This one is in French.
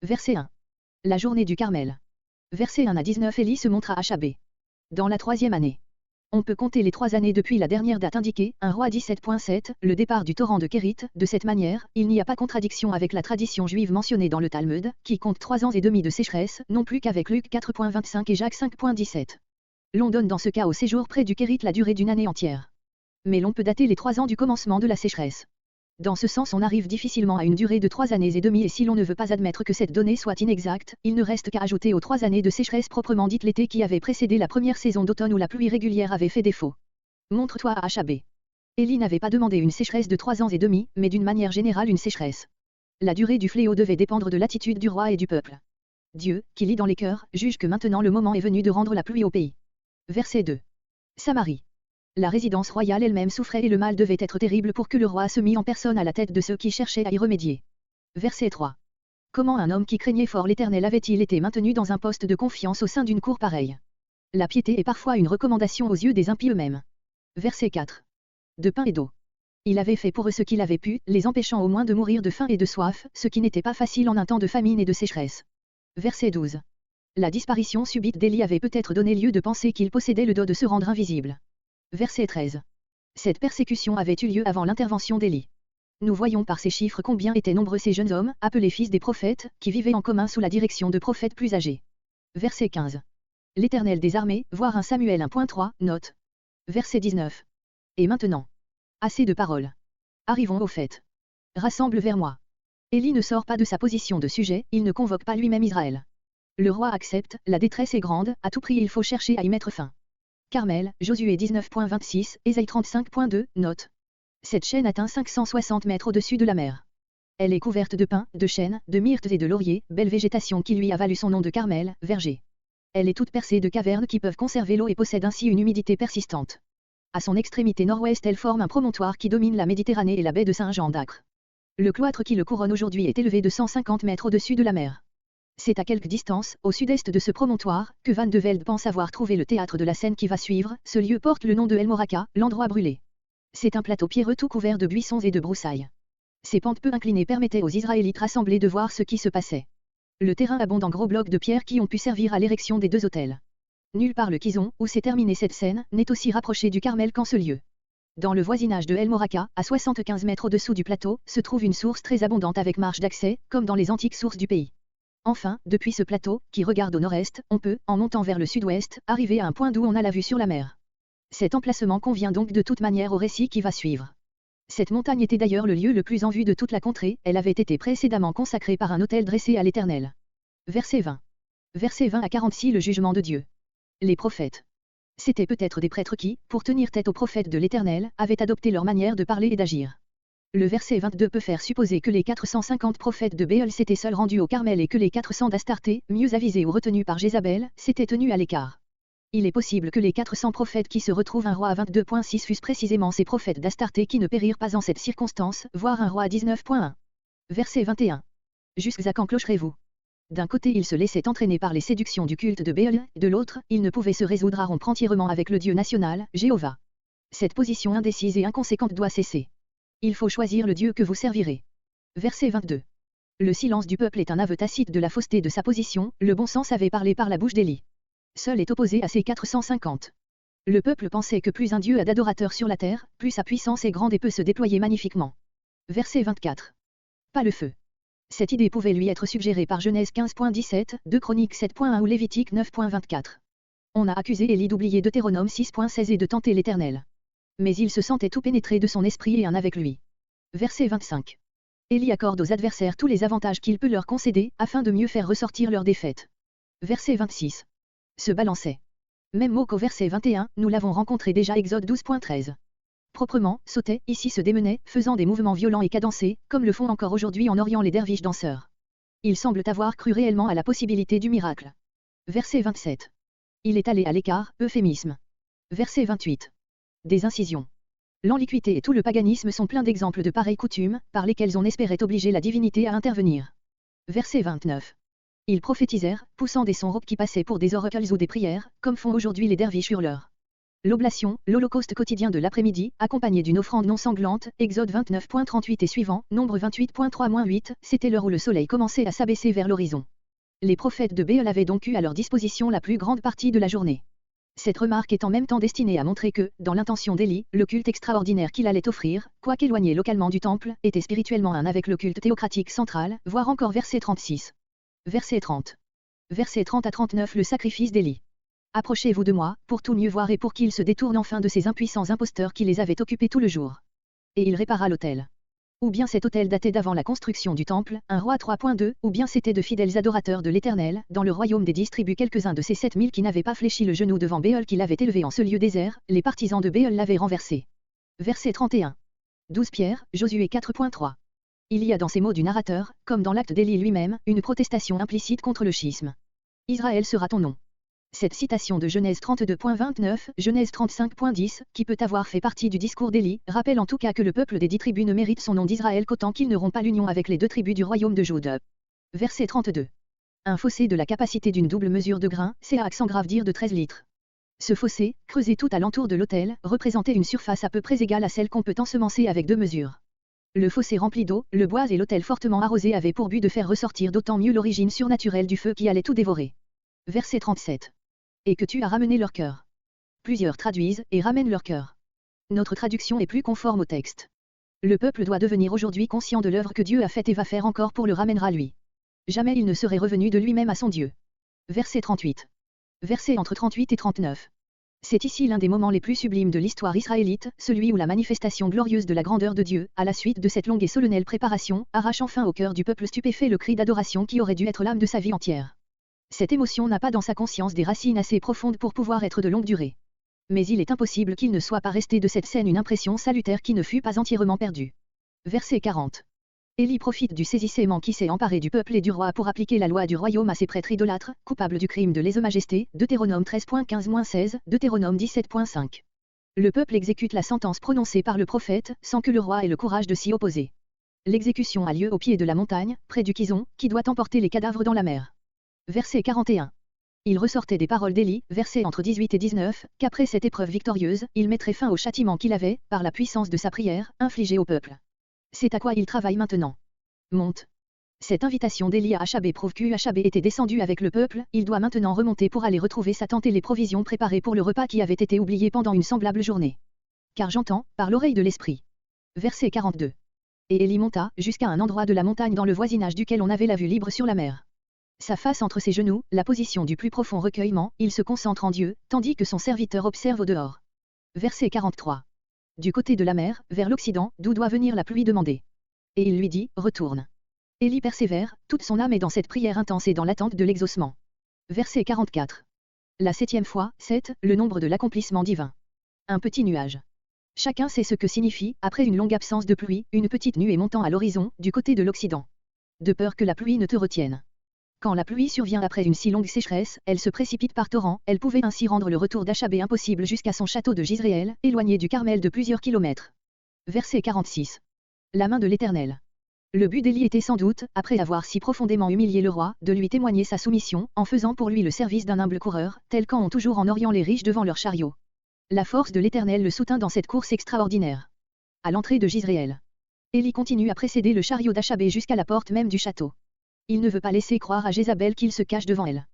Verset 1. La journée du Carmel. Verset 1 à 19. Élie se montra à Chabé. Dans la 3e année. On peut compter les 3 années depuis la dernière date indiquée, 1 Roi 17.7, le départ du torrent de Kérit. De cette manière, il n'y a pas contradiction avec la tradition juive mentionnée dans le Talmud, qui compte 3 ans et demi de sécheresse, non plus qu'avec Luc 4.25 et Jacques 5.17. L'on donne dans ce cas au séjour près du Kérit la durée d'une année entière. Mais l'on peut dater les 3 ans du commencement de la sécheresse. Dans ce sens, on arrive difficilement à une durée de 3 années et demie, et si l'on ne veut pas admettre que cette donnée soit inexacte, il ne reste qu'à ajouter aux 3 années de sécheresse proprement dite l'été qui avait précédé la première saison d'automne où la pluie régulière avait fait défaut. Montre-toi à Chabé. Élie n'avait pas demandé une sécheresse de 3 ans et demi, mais d'une manière générale une sécheresse. La durée du fléau devait dépendre de l'attitude du roi et du peuple. Dieu, qui lit dans les cœurs, juge que maintenant le moment est venu de rendre la pluie au pays. Verset 2. Samarie. La résidence royale elle-même souffrait et le mal devait être terrible pour que le roi se mît en personne à la tête de ceux qui cherchaient à y remédier. Verset 3. Comment un homme qui craignait fort l'Éternel avait-il été maintenu dans un poste de confiance au sein d'une cour pareille? La piété est parfois une recommandation aux yeux des impies eux-mêmes. Verset 4. De pain et d'eau. Il avait fait pour eux ce qu'il avait pu, les empêchant au moins de mourir de faim et de soif, ce qui n'était pas facile en un temps de famine et de sécheresse. Verset 12. La disparition subite d'Élie avait peut-être donné lieu de penser qu'il possédait le don de se rendre invisible. Verset 13. Cette persécution avait eu lieu avant l'intervention d'Élie. Nous voyons par ces chiffres combien étaient nombreux ces jeunes hommes, appelés fils des prophètes, qui vivaient en commun sous la direction de prophètes plus âgés. Verset 15. L'Éternel des armées, voir 1 Samuel 1.3, note. Verset 19. Et maintenant. Assez de paroles. Arrivons au fait. Rassemble vers moi. Élie ne sort pas de sa position de sujet, il ne convoque pas lui-même Israël. Le roi accepte, la détresse est grande, à tout prix il faut chercher à y mettre fin. Carmel, Josué 19.26, Ésaïe 35.2, note. Cette chaîne atteint 560 mètres au-dessus de la mer. Elle est couverte de pins, de chênes, de myrtes et de lauriers, belle végétation qui lui a valu son nom de Carmel, verger. Elle est toute percée de cavernes qui peuvent conserver l'eau et possède ainsi une humidité persistante. À son extrémité nord-ouest, elle forme un promontoire qui domine la Méditerranée et la baie de Saint-Jean d'Acre. Le cloître qui le couronne aujourd'hui est élevé de 150 mètres au-dessus de la mer. C'est à quelque distance, au sud-est de ce promontoire, que Van de Velde pense avoir trouvé le théâtre de la scène qui va suivre. Ce lieu porte le nom de El Moraka, l'endroit brûlé. C'est un plateau pierreux tout couvert de buissons et de broussailles. Ces pentes peu inclinées permettaient aux Israélites rassemblés de voir ce qui se passait. Le terrain abonde en gros blocs de pierre qui ont pu servir à l'érection des 2 autels. Nulle part le Kizon, où s'est terminée cette scène, n'est aussi rapproché du Carmel qu'en ce lieu. Dans le voisinage de El Moraka, à 75 mètres au-dessous du plateau, se trouve une source très abondante avec marche d'accès, comme dans les antiques sources du pays. Enfin, depuis ce plateau, qui regarde au nord-est, on peut, en montant vers le sud-ouest, arriver à un point d'où on a la vue sur la mer. Cet emplacement convient donc de toute manière au récit qui va suivre. Cette montagne était d'ailleurs le lieu le plus en vue de toute la contrée, elle avait été précédemment consacrée par un autel dressé à l'Éternel. Verset 20. Verset 20 à 46. Le jugement de Dieu. Les prophètes. C'étaient peut-être des prêtres qui, pour tenir tête aux prophètes de l'Éternel, avaient adopté leur manière de parler et d'agir. Le verset 22 peut faire supposer que les 450 prophètes de Béol s'étaient seuls rendus au Carmel et que les 400 d'Astarté, mieux avisés ou retenus par Jézabel, s'étaient tenus à l'écart. Il est possible que les 400 prophètes qui se retrouvent un roi à 22.6 fussent précisément ces prophètes d'Astarté qui ne périrent pas en cette circonstance, voire un roi à 19.1. Verset 21. Jusqu'à quand clocherez-vous? D'un côté il se laissait entraîner par les séductions du culte de Béol, de l'autre, il ne pouvait se résoudre à rompre entièrement avec le Dieu national, Jéhovah. Cette position indécise et inconséquente doit cesser. Il faut choisir le Dieu que vous servirez. Verset 22. Le silence du peuple est un aveu tacite de la fausseté de sa position, le bon sens avait parlé par la bouche d'Élie. Seul est opposé à ces 450. Le peuple pensait que plus un Dieu a d'adorateurs sur la terre, plus sa puissance est grande et peut se déployer magnifiquement. Verset 24. Pas le feu. Cette idée pouvait lui être suggérée par Genèse 15.17, 2 Chroniques 7.1 ou Lévitique 9.24. On a accusé Élie d'oublier Deutéronome 6.16 et de tenter l'Éternel. Mais il se sentait tout pénétré de son esprit et un avec lui. Verset 25. Élie accorde aux adversaires tous les avantages qu'il peut leur concéder, afin de mieux faire ressortir leur défaite. Verset 26. Se balançait. Même mot qu'au verset 21, nous l'avons rencontré déjà Exode 12.13. Proprement, sautait, ici se démenait, faisant des mouvements violents et cadencés, comme le font encore aujourd'hui en Orient les derviches danseurs. Ils semblent avoir cru réellement à la possibilité du miracle. Verset 27. Il est allé à l'écart, euphémisme. Verset 28. Des incisions. L'antiquité et tout le paganisme sont pleins d'exemples de pareilles coutumes, par lesquelles on espérait obliger la divinité à intervenir. Verset 29. Ils prophétisèrent, poussant des sons rauques qui passaient pour des oracles ou des prières, comme font aujourd'hui les derviches hurleurs. L'oblation, l'holocauste quotidien de l'après-midi, accompagné d'une offrande non sanglante, Exode 29.38 et suivant, Nombre 28.3-8, c'était l'heure où le soleil commençait à s'abaisser vers l'horizon. Les prophètes de Béel avaient donc eu à leur disposition la plus grande partie de la journée. Cette remarque est en même temps destinée à montrer que, dans l'intention d'Élie, le culte extraordinaire qu'il allait offrir, quoique éloigné localement du temple, était spirituellement un avec le culte théocratique central, voire encore verset 36. Verset 30. Verset 30 à 39 Le sacrifice d'Élie. Approchez-vous de moi, pour tout mieux voir et pour qu'il se détourne enfin de ces impuissants imposteurs qui les avaient occupés tout le jour. Et il répara l'autel. Ou bien cet autel datait d'avant la construction du temple, 1 Roi 3.2, ou bien c'était de fidèles adorateurs de l'Éternel, dans le royaume des 10 tribus quelques-uns de ces 7000 qui n'avaient pas fléchi le genou devant Béol qu'il avait élevé en ce lieu désert, les partisans de Béol l'avaient renversé. Verset 31. 12 Pierre, Josué 4.3. Il y a dans ces mots du narrateur, comme dans l'acte d'Élie lui-même, une protestation implicite contre le schisme. Israël sera ton nom. Cette citation de Genèse 32.29, Genèse 35.10, qui peut avoir fait partie du discours d'Élie, rappelle en tout cas que le peuple des 10 tribus ne mérite son nom d'Israël qu'autant qu'ils n'auront pas l'union avec les 2 tribus du royaume de Juda. Verset 32. Un fossé de la capacité d'une double mesure de grain, c'est à accent grave dire de 13 litres. Ce fossé, creusé tout alentour de l'autel, représentait une surface à peu près égale à celle qu'on peut ensemencer avec 2 mesures. Le fossé rempli d'eau, le bois et l'autel fortement arrosé avaient pour but de faire ressortir d'autant mieux l'origine surnaturelle du feu qui allait tout dévorer. Verset 37. Et que tu as ramené leur cœur. Plusieurs traduisent et ramènent leur cœur. Notre traduction est plus conforme au texte. Le peuple doit devenir aujourd'hui conscient de l'œuvre que Dieu a faite et va faire encore pour le ramènera lui. Jamais il ne serait revenu de lui-même à son Dieu. Verset 38. Verset entre 38 et 39. C'est ici l'un des moments les plus sublimes de l'histoire israélite, celui où la manifestation glorieuse de la grandeur de Dieu, à la suite de cette longue et solennelle préparation, arrache enfin au cœur du peuple stupéfait le cri d'adoration qui aurait dû être l'âme de sa vie entière. Cette émotion n'a pas dans sa conscience des racines assez profondes pour pouvoir être de longue durée. Mais il est impossible qu'il ne soit pas resté de cette scène une impression salutaire qui ne fut pas entièrement perdue. Verset 40. Élie profite du saisissement qui s'est emparé du peuple et du roi pour appliquer la loi du royaume à ses prêtres idolâtres, coupables du crime de lèse-majesté, Deutéronome 13.15-16, Deutéronome 17.5. Le peuple exécute la sentence prononcée par le prophète, sans que le roi ait le courage de s'y opposer. L'exécution a lieu au pied de la montagne, près du Kison, qui doit emporter les cadavres dans la mer. Verset 41. Il ressortait des paroles d'Élie, versets entre 18 et 19, qu'après cette épreuve victorieuse, il mettrait fin au châtiment qu'il avait, par la puissance de sa prière, infligé au peuple. C'est à quoi il travaille maintenant. Monte. Cette invitation d'Élie à Achabé prouve qu'Achabé était descendu avec le peuple, il doit maintenant remonter pour aller retrouver sa tente et les provisions préparées pour le repas qui avait été oublié pendant une semblable journée. Car j'entends, par l'oreille de l'Esprit. Verset 42. Et Élie monta, jusqu'à un endroit de la montagne dans le voisinage duquel on avait la vue libre sur la mer. Sa face entre ses genoux, la position du plus profond recueillement, il se concentre en Dieu, tandis que son serviteur observe au dehors. Verset 43. Du côté de la mer, vers l'Occident, d'où doit venir la pluie demandée. Et il lui dit, retourne. Élie persévère, toute son âme est dans cette prière intense et dans l'attente de l'exaucement. Verset 44. La 7e fois, 7, le nombre de l'accomplissement divin. Un petit nuage. Chacun sait ce que signifie, après une longue absence de pluie, une petite nuée montant à l'horizon, du côté de l'Occident. De peur que la pluie ne te retienne. Quand la pluie survient après une si longue sécheresse, elle se précipite par torrents, elle pouvait ainsi rendre le retour d'Achabé impossible jusqu'à son château de Jizréel, éloigné du Carmel de plusieurs kilomètres. Verset 46. La main de l'Éternel. Le but d'Élie était sans doute, après avoir si profondément humilié le roi, de lui témoigner sa soumission, en faisant pour lui le service d'un humble coureur, tel qu'en ont toujours en Orient les riches devant leurs chariots. La force de l'Éternel le soutint dans cette course extraordinaire. À l'entrée de Jizréel. Élie continue à précéder le chariot d'Achabé jusqu'à la porte même du château. Il ne veut pas laisser croire à Jézabel qu'il se cache devant elle.